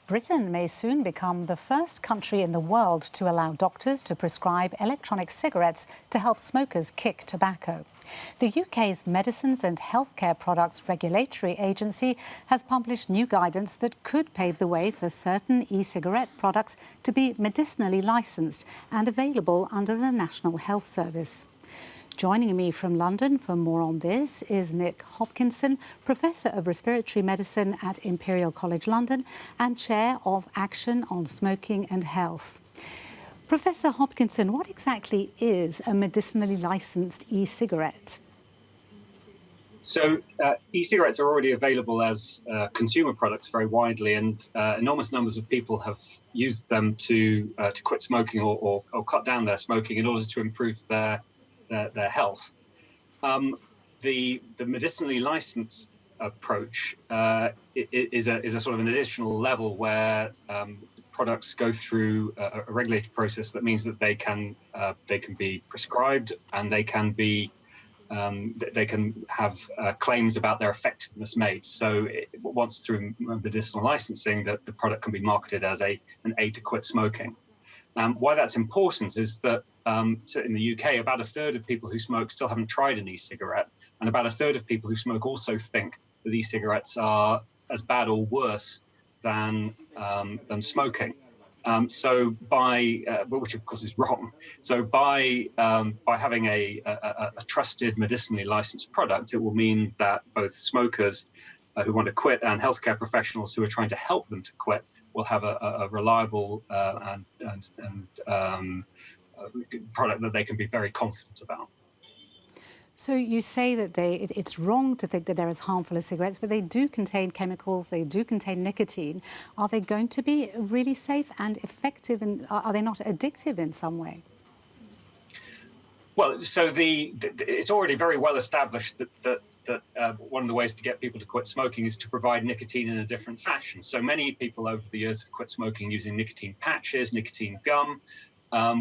Britain may soon become the first country in the world to allow doctors to prescribe electronic cigarettes to help smokers kick tobacco. The UK's Medicines and Healthcare Products Regulatory Agency has published new guidance that could pave the way for certain e-cigarette products to be medicinally licensed and available under the National Health Service. Joining me from London for more on this is Nick Hopkinson, Professor of Respiratory Medicine at Imperial College London and Chair of Action on Smoking and Health. Professor Hopkinson, what exactly is a medicinally licensed e-cigarette? So e-cigarettes are already available as consumer products very widely, and enormous numbers of people have used them to quit smoking or cut down their smoking in order to improve their health. The medicinally licensed approach is a sort of an additional level where products go through a regulated process that means that they can be prescribed and they can have claims about their effectiveness made. So once through medicinal licensing, that the product can be marketed as an aid to quit smoking. Why that's important is that so in the UK, about a third of people who smoke still haven't tried an e-cigarette, and about a third of people who smoke also think that e-cigarettes are as bad or worse than smoking. Which of course is wrong. So by having a trusted medicinally licensed product, it will mean that both smokers who want to quit and healthcare professionals who are trying to help them to quit will have a reliable product that they can be very confident about. So you say that it's wrong to think that they're as harmful as cigarettes, but they do contain chemicals, they do contain nicotine. Are they going to be really safe and effective, and are they not addictive in some way? Well, so it's already very well established that one of the ways to get people to quit smoking is to provide nicotine in a different fashion. So many people over the years have quit smoking using nicotine patches, nicotine gum,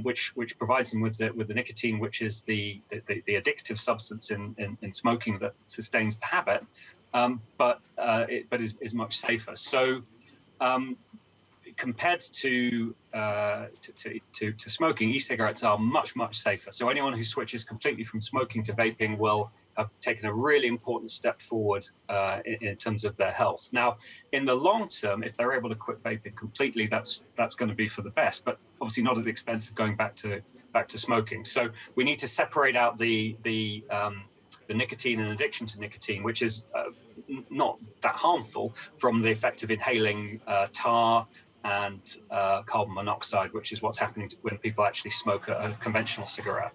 which provides them with the nicotine, which is the addictive substance in smoking that sustains the habit, but is much safer. So compared to smoking, e-cigarettes are much safer. So anyone who switches completely from smoking to vaping will have taken a really important step forward in terms of their health. Now, in the long term, if they're able to quit vaping completely, that's going to be for the best, but obviously not at the expense of going back to smoking. So we need to separate out the nicotine and addiction to nicotine, which is not that harmful, from the effect of inhaling tar and carbon monoxide, which is what's happening when people actually smoke a conventional cigarette.